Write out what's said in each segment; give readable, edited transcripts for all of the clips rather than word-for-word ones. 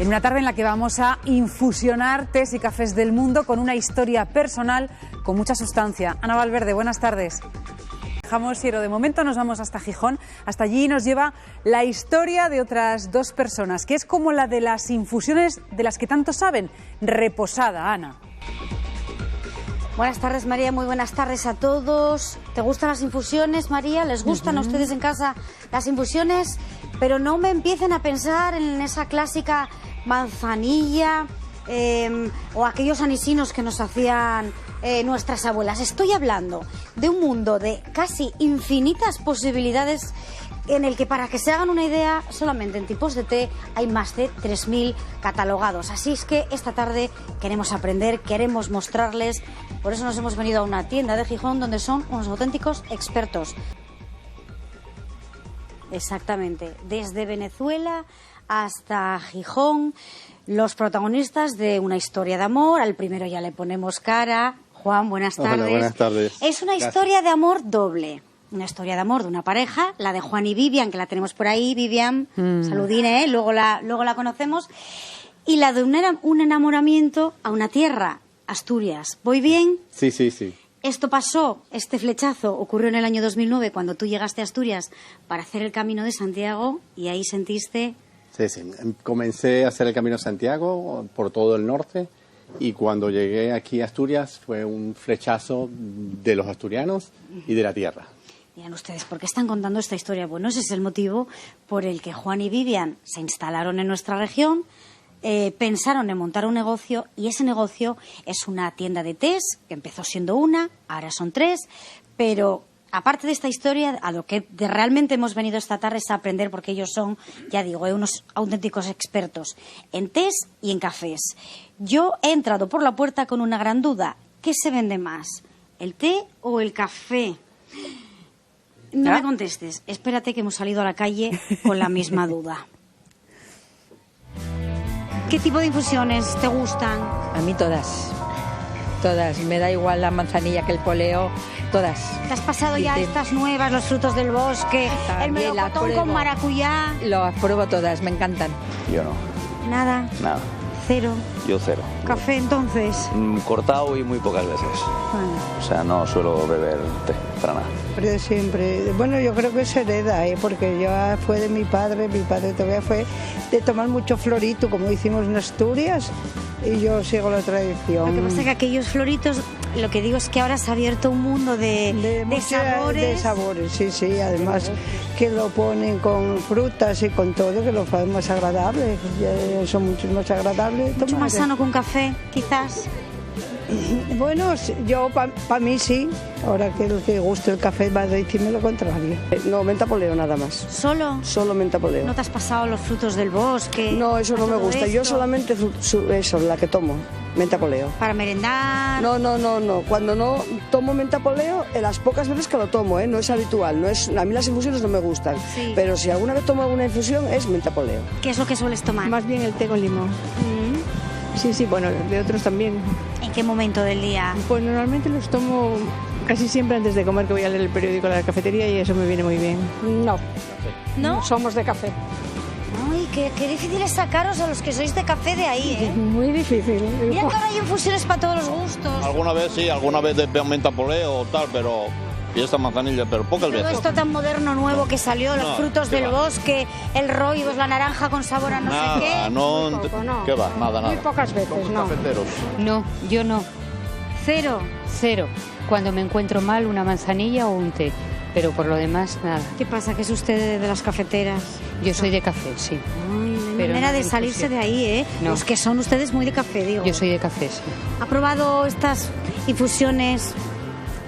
En una tarde en la que vamos a infusionar tés y cafés del mundo con una historia personal con mucha sustancia. Ana Valverde, buenas tardes. Dejamos Siero, de momento nos vamos hasta Gijón. Hasta allí nos lleva la historia de otras dos personas, que es como la de las infusiones de las que tanto saben. Reposada, Ana. Buenas tardes, María, muy buenas tardes a todos. ¿Te gustan las infusiones, María? ¿Les gustan a ustedes en casa las infusiones? Pero no me empiecen a pensar en esa clásica manzanilla o aquellos anisinos que nos hacían nuestras abuelas. Estoy hablando de un mundo de casi infinitas posibilidades en el que, para que se hagan una idea, solamente en tipos de té hay más de 3.000 catalogados. Así es que esta tarde queremos aprender, queremos mostrarles. Por eso nos hemos venido a una tienda de Gijón donde son unos auténticos expertos. Exactamente, desde Venezuela hasta Gijón, los protagonistas de una historia de amor. Al primero ya le ponemos cara. Juan, buenas tardes. Hola, buenas tardes. Es una historia de amor doble. Una historia de amor de una pareja, la de Juan y Vivian, que la tenemos por ahí. Vivian, saludine, luego la conocemos. Y la de un enamoramiento a una tierra, Asturias. ¿Voy bien? Sí, sí, sí. Esto pasó, este flechazo ocurrió en el año 2009, cuando tú llegaste a Asturias para hacer el Camino de Santiago, y ahí sentiste... Sí, sí. Comencé a hacer el Camino de Santiago por todo el norte, y cuando llegué aquí a Asturias fue un flechazo de los asturianos y de la tierra. Miren ustedes, ¿por qué están contando esta historia? Bueno, ese es el motivo por el que Juan y Vivian se instalaron en nuestra región, pensaron en montar un negocio, y ese negocio es una tienda de tés, que empezó siendo una, ahora son 3, pero aparte de esta historia, a lo que realmente hemos venido esta tarde es a aprender, porque ellos son, ya digo, unos auténticos expertos en tés y en cafés. Yo he entrado por la puerta con una gran duda: ¿qué se vende más, el té o el café? No me contestes, espérate que hemos salido a la calle con la misma duda. ¿Qué tipo de infusiones te gustan? A mí todas, todas. Me da igual la manzanilla que el poleo, todas. ¿Te has pasado ya estas nuevas, los frutos del bosque, también el melocotón con maracuyá? Lo apruebo todas, me encantan. Yo no. Nada. Nada. Cero. Yo cero. ¿Café entonces? Cortado y muy pocas veces. Bueno. O sea, no suelo beber té, para nada. Pero siempre, bueno, yo creo que se hereda, porque ya fue de mi padre todavía fue de tomar mucho florito, como hicimos en Asturias, y yo sigo la tradición. Lo que pasa es que aquellos floritos, lo que digo es que ahora se ha abierto un mundo de sabores. De sabores, sí, sí, además que lo ponen con frutas y con todo, que lo hacen más agradable, son mucho más agradables. Mucho más sano que un café, quizás. Bueno, yo para mí sí. Ahora que el que guste el café va a decirme lo contrario. No, menta poleo nada más. ¿Solo? Solo menta poleo. ¿No te has pasado los frutos del bosque? No, eso no me gusta. Esto? Yo solamente eso, la que tomo, menta poleo. ¿Para merendar? No. Cuando no tomo menta poleo, en las pocas veces que lo tomo, no es habitual. A mí las infusiones no me gustan. Sí. Pero si alguna vez tomo alguna infusión, es menta poleo. ¿Qué es lo que sueles tomar? Más bien el té con limón. Sí, bueno, de otros también. ¿En qué momento del día? Pues normalmente los tomo casi siempre antes de comer, que voy a leer el periódico de la cafetería, y eso me viene muy bien. No. ¿No? Somos de café. Ay, qué difícil es sacaros a los que sois de café de ahí, ¿eh? Muy difícil. Mira que ahora hay infusiones para todos los gustos. Alguna vez sí, alguna vez de menta poleo o tal, pero... Y esta manzanilla, pero pocas Todo veces. esto tan moderno, nuevo que salió, los frutos del bosque, el roibos, la naranja con sabor a no sé qué. No, Muy poco, no. ¿qué va? Nada. Muy pocas veces, no. Cafeteros. No, yo no. Cero. Cero. Cuando me encuentro mal, una manzanilla o un té. Pero por lo demás, nada. ¿Qué pasa? ¿Que es usted de las cafeteras? Yo soy de café, sí. Ay, no hay Pero manera no de salirse de ahí, ¿eh? No. Los que son ustedes muy de café, digo. Yo soy de café, sí. ¿Ha probado estas infusiones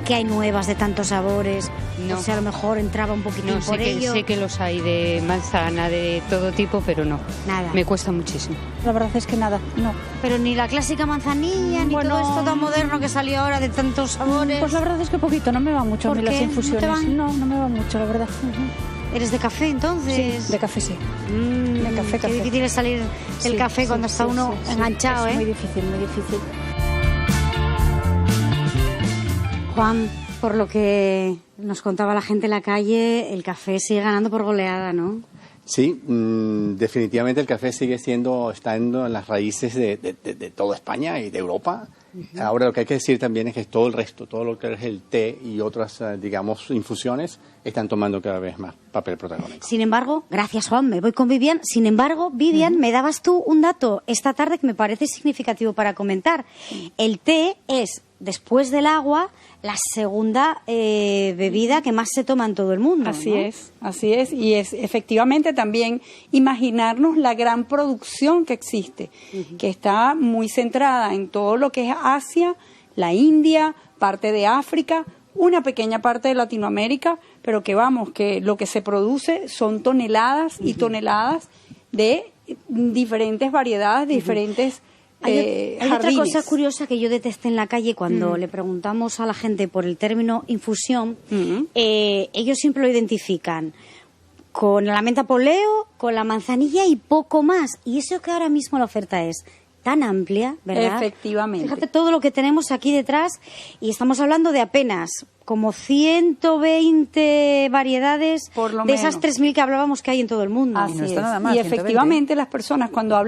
que hay nuevas de tantos sabores? No. O sea, a lo mejor entraba un poquitín No, por ello. sé que los hay de manzana, de todo tipo, pero no. Nada. Me cuesta muchísimo. La verdad es que nada, no. Pero ni la clásica manzanilla, ni todo esto tan moderno que salió ahora de tantos sabores. Pues la verdad es que poquito, no me va mucho a ¿Por mí las qué? infusiones. ¿No te van? No me va mucho, la verdad. ¿Eres de café entonces? Sí, de café sí. De café, Qué café. difícil es salir del café cuando está uno enganchado, es ¿eh? muy difícil, muy difícil. Juan, por lo que nos contaba la gente en la calle, el café sigue ganando por goleada, ¿no? Sí, definitivamente el café sigue estando en las raíces de toda España y de Europa. Ahora lo que hay que decir también es que todo el resto, todo lo que es el té y otras, digamos, infusiones, están tomando cada vez más papel protagónico. Sin embargo, gracias Juan, me voy con Vivian. Sin embargo, Vivian, me dabas tú un dato esta tarde que me parece significativo para comentar. El té es, después del agua, la segunda bebida que más se toma en todo el mundo. Así ¿no? así es. Y es efectivamente también imaginarnos la gran producción que existe, que está muy centrada en todo lo que es Asia, la India, parte de África, una pequeña parte de Latinoamérica, pero que lo que se produce son toneladas y toneladas de diferentes variedades, de diferentes Hay otra cosa curiosa que yo detesté en la calle cuando le preguntamos a la gente por el término infusión. Ellos siempre lo identifican con la menta poleo, con la manzanilla y poco más. Y eso que ahora mismo la oferta es tan amplia, ¿verdad? Efectivamente. Fíjate todo lo que tenemos aquí detrás y estamos hablando de apenas como 120 variedades por lo de menos. esas 3.000 que hablábamos que hay en todo el mundo. Así no está es. nada mal, Y 120. efectivamente las personas cuando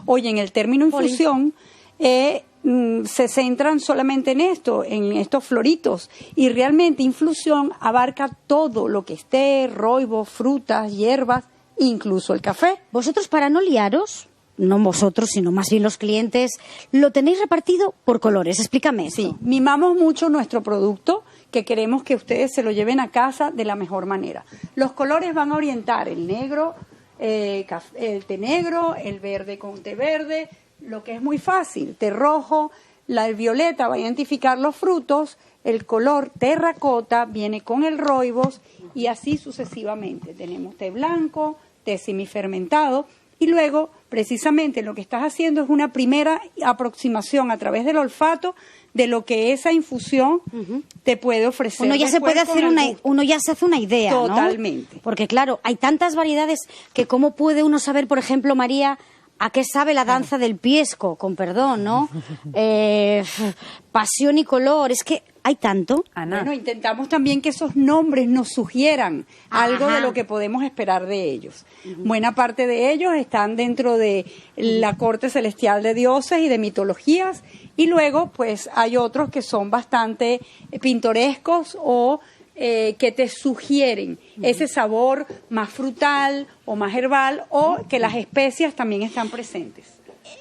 oyen el término infusión, se centran solamente en estos floritos, y realmente infusión abarca todo lo que es té, roibos, frutas, hierbas, incluso el café. Vosotros, para no liaros, no vosotros, sino más bien los clientes, lo tenéis repartido por colores. Explícame esto. Sí, mimamos mucho nuestro producto, que queremos que ustedes se lo lleven a casa de la mejor manera. Los colores van a orientar el negro, el té negro, el verde con té verde, lo que es muy fácil, té rojo, el violeta va a identificar los frutos, el color terracota viene con el roibos y así sucesivamente. Tenemos té blanco, té semifermentado y luego precisamente lo que estás haciendo es una primera aproximación a través del olfato de lo que esa infusión te puede ofrecer. Uno ya se puede hacer uno ya se hace una idea, ¿no? Totalmente. Porque claro, hay tantas variedades que cómo puede uno saber, por ejemplo, María, a qué sabe la danza del piesco, con perdón, ¿no? Pasión y color, es que hay tanto. Ana. Bueno, intentamos también que esos nombres nos sugieran algo de lo que podemos esperar de ellos. Buena parte de ellos están dentro de la corte celestial de dioses y de mitologías, y luego pues hay otros que son bastante pintorescos o que te sugieren ese sabor más frutal o más herbal, o que las especias también están presentes.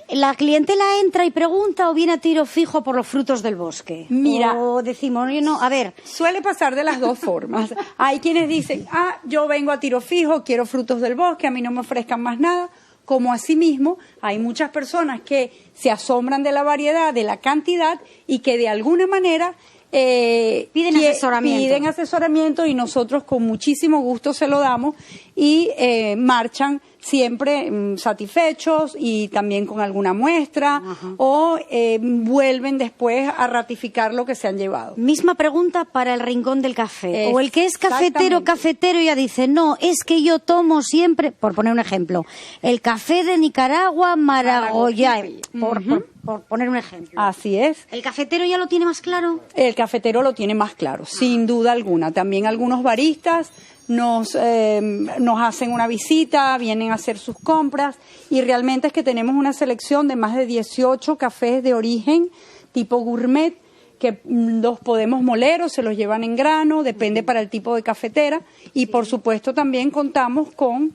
¿La clientela entra y pregunta o viene a tiro fijo por los frutos del bosque? Mira, o decimos, no, a ver. Suele pasar de las dos formas. Hay quienes dicen, yo vengo a tiro fijo, quiero frutos del bosque, a mí no me ofrezcan más nada. Como asimismo, hay muchas personas que se asombran de la variedad, de la cantidad, y que de alguna manera piden asesoramiento, y nosotros con muchísimo gusto se lo damos, y marchan siempre satisfechos y también con alguna muestra, o vuelven después a ratificar lo que se han llevado. Misma pregunta para el rincón del café. O el que es cafetero ya dice, no, es que yo tomo siempre, por poner un ejemplo, el café de Nicaragua, Maragogi, por poner un ejemplo. Así es. ¿El cafetero ya lo tiene más claro? El cafetero lo tiene más claro, sin duda alguna. También algunos baristas nos hacen una visita, vienen a hacer sus compras, y realmente es que tenemos una selección de más de 18 cafés de origen tipo gourmet, que los podemos moler o se los llevan en grano, depende para el tipo de cafetera, y por supuesto también contamos con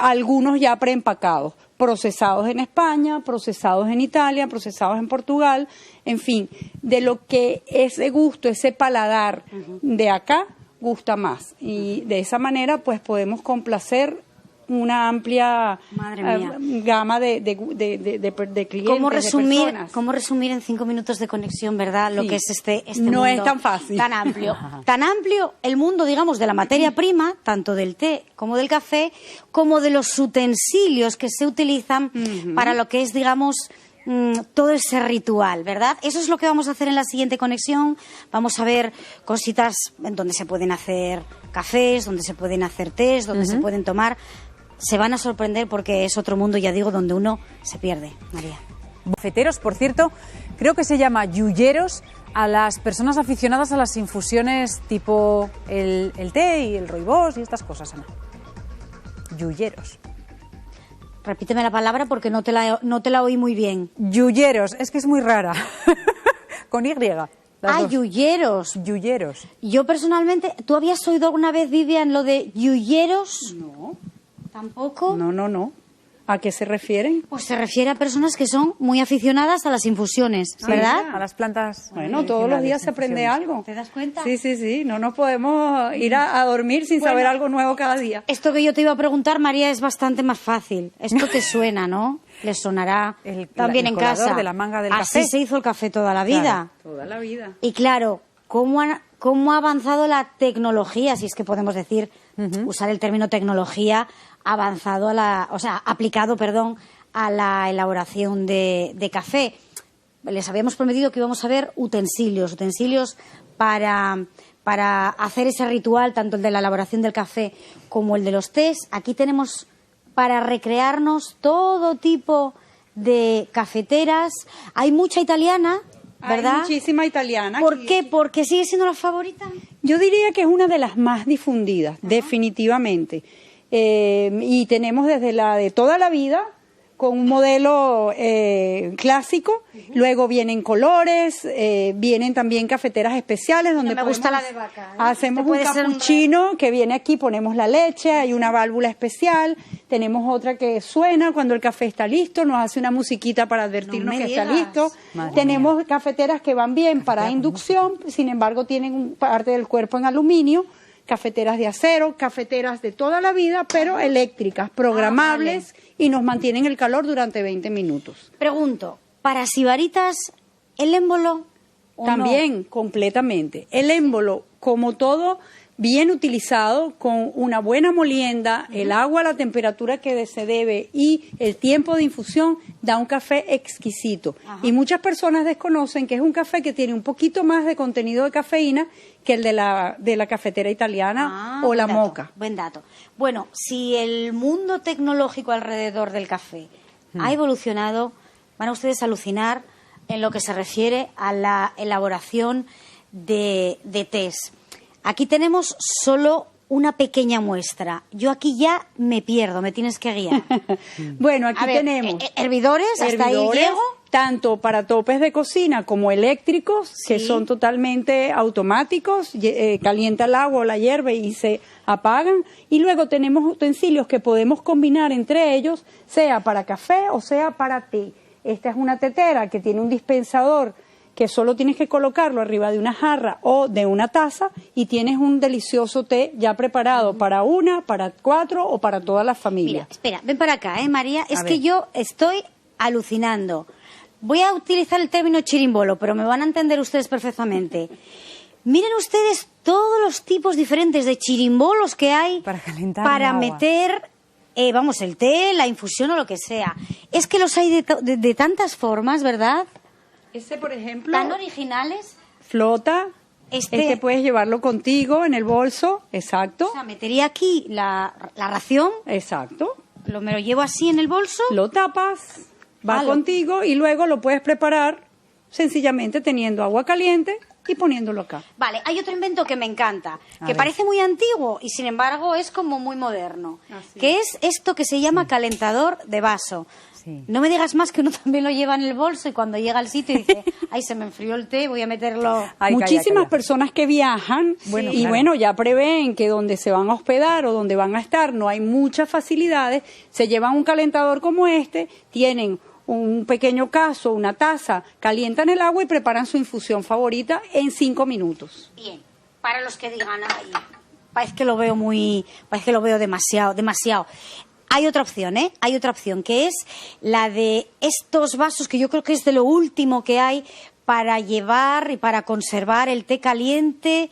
algunos ya preempacados, procesados en España, procesados en Italia, procesados en Portugal, en fin, de lo que ese gusto, ese paladar de acá gusta más, y de esa manera pues podemos complacer una amplia gama de clientes, ¿Cómo resumir, de personas. ¿Cómo resumir en 5 minutos de conexión, verdad, lo que es este no mundo es tan fácil, tan amplio? Tan amplio el mundo, digamos, de la materia prima, tanto del té como del café, como de los utensilios que se utilizan para lo que es, digamos, todo ese ritual, ¿verdad? Eso es lo que vamos a hacer en la siguiente conexión. Vamos a ver cositas en donde se pueden hacer cafés, donde se pueden hacer tés, donde se pueden tomar. Se van a sorprender porque es otro mundo, ya digo, donde uno se pierde, María. Cafeteros, por cierto, creo que se llama yuyeros a las personas aficionadas a las infusiones tipo el té y el rooibos y estas cosas, Ana. yuyeros. Repíteme la palabra porque no te la oí muy bien. Yuyeros, es que es muy rara. Con Y. Yuyeros. Yuyeros. Yo personalmente, ¿tú habías oído alguna vez, Vivian, lo de yuyeros? No. ¿Tampoco? No. ¿A qué se refieren? Pues se refiere a personas que son muy aficionadas a las infusiones, ¿verdad? A las plantas. Bueno, todos los días se aprende algo. ¿Te das cuenta? Sí. No nos podemos ir a dormir sin saber algo nuevo cada día. Esto que yo te iba a preguntar, María, es bastante más fácil. Esto te suena, ¿no? Les sonará también en casa. De la manga del Así café. se hizo el café toda la vida. Claro, toda la vida. Y claro, ¿cómo ha avanzado la tecnología? Si es que podemos decir, usar el término tecnología, aplicado a la elaboración de café. Les habíamos prometido que íbamos a ver utensilios para hacer ese ritual, tanto el de la elaboración del café como el de los tés. Aquí tenemos para recrearnos todo tipo de cafeteras. Hay mucha italiana, ¿verdad? Hay muchísima italiana. ¿Por qué? ¿Porque sigue siendo la favorita? Yo diría que es una de las más difundidas, definitivamente. Y tenemos desde la de toda la vida, con un modelo clásico, luego vienen colores, vienen también cafeteras especiales donde me gusta la de vaca, ¿eh? Hacemos un cappuccino que viene aquí, ponemos la leche, hay una válvula especial, tenemos otra que suena cuando el café está listo, nos hace una musiquita para advertirnos que está listo. Tenemos cafeteras que van bien para inducción, sin embargo tienen parte del cuerpo en aluminio, cafeteras de acero, cafeteras de toda la vida, pero eléctricas, programables, y nos mantienen el calor durante 20 minutos. Pregunto, ¿para sibaritas el émbolo o también, no? Completamente. El émbolo, como todo, bien utilizado, con una buena molienda, el agua a la temperatura que se debe y el tiempo de infusión, da un café exquisito. Y muchas personas desconocen que es un café que tiene un poquito más de contenido de cafeína que el de la cafetera italiana o la moka. Buen dato. Bueno, si el mundo tecnológico alrededor del café ha evolucionado, van a ustedes a alucinar en lo que se refiere a la elaboración de tés. Aquí tenemos solo una pequeña muestra. Yo aquí ya me pierdo, me tienes que guiar. Bueno, aquí tenemos hervidores, hasta ahí llego. Tanto para topes de cocina como eléctricos, que son totalmente automáticos, calienta el agua o la hierve y se apagan. Y luego tenemos utensilios que podemos combinar entre ellos, sea para café o sea para té. Esta es una tetera que tiene un dispensador que solo tienes que colocarlo arriba de una jarra o de una taza y tienes un delicioso té ya preparado para una, para 4 o para toda la familia. Mira, espera, ven para acá, María. Es que yo estoy alucinando. Voy a utilizar el término chirimbolo, pero me van a entender ustedes perfectamente. Miren ustedes todos los tipos diferentes de chirimbolos que hay para meter, el té, la infusión o lo que sea. Es que los hay de tantas formas, ¿verdad? Ese, por ejemplo, tan originales. Flota. Este puedes llevarlo contigo en el bolso, exacto. O sea, metería aquí la ración. Exacto. Me lo llevo así en el bolso. Lo tapas, va contigo y luego lo puedes preparar sencillamente teniendo agua caliente y poniéndolo acá. Vale, hay otro invento que me encanta, que parece muy antiguo y sin embargo es como muy moderno, que es esto que se llama calentador de vaso. No me digas más que uno también lo lleva en el bolso y cuando llega al sitio dice, ay, se me enfrió el té, voy a meterlo. Muchísimas personas que viajan ya prevén que donde se van a hospedar o donde van a estar no hay muchas facilidades, se llevan un calentador como este, tienen un pequeño cazo, una taza, calientan el agua y preparan su infusión favorita en 5 minutos. Bien, para los que digan, ay, parece que lo veo demasiado. Hay otra opción, Hay otra opción, que es la de estos vasos, que yo creo que es de lo último que hay para llevar y para conservar el té caliente.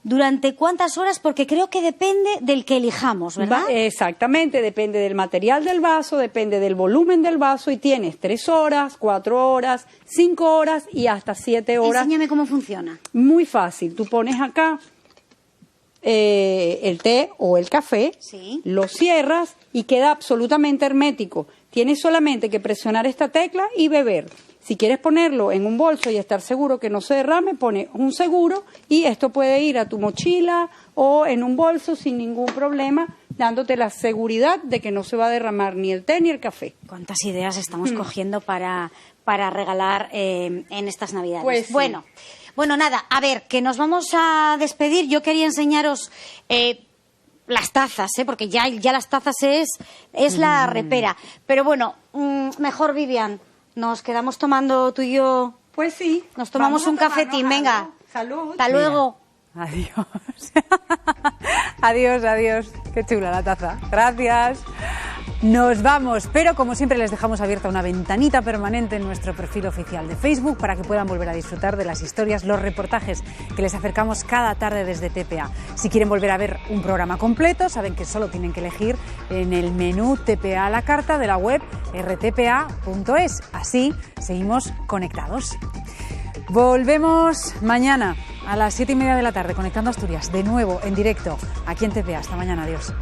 ¿Durante cuántas horas? Porque creo que depende del que elijamos, ¿verdad? Exactamente, depende del material del vaso, depende del volumen del vaso y tienes 3 horas, 4 horas, 5 horas y hasta 7 horas. Enséñame cómo funciona. Muy fácil, tú pones acá el té o el café, lo cierras y queda absolutamente hermético. Tienes solamente que presionar esta tecla y beber. Si quieres ponerlo en un bolso y estar seguro que no se derrame, pone un seguro y esto puede ir a tu mochila o en un bolso sin ningún problema dándote la seguridad de que no se va a derramar ni el té ni el café. ¿Cuántas ideas estamos cogiendo para regalar en estas Navidades? Pues sí. Bueno, nada, a ver, que nos vamos a despedir. Yo quería enseñaros las tazas, porque ya las tazas es la repera. Pero bueno, mejor, Vivian, nos quedamos tomando tú y yo. Pues sí. Nos tomamos un cafetín, venga. Salud. Hasta luego. Adiós. Adiós, adiós. Qué chula la taza. Gracias. Nos vamos, pero como siempre les dejamos abierta una ventanita permanente en nuestro perfil oficial de Facebook para que puedan volver a disfrutar de las historias, los reportajes que les acercamos cada tarde desde TPA. Si quieren volver a ver un programa completo, saben que solo tienen que elegir en el menú TPA a la carta de la web rtpa.es. Así seguimos conectados. Volvemos mañana a las 7:30 de la tarde, Conectando Asturias, de nuevo en directo aquí en TPA. Hasta mañana, adiós.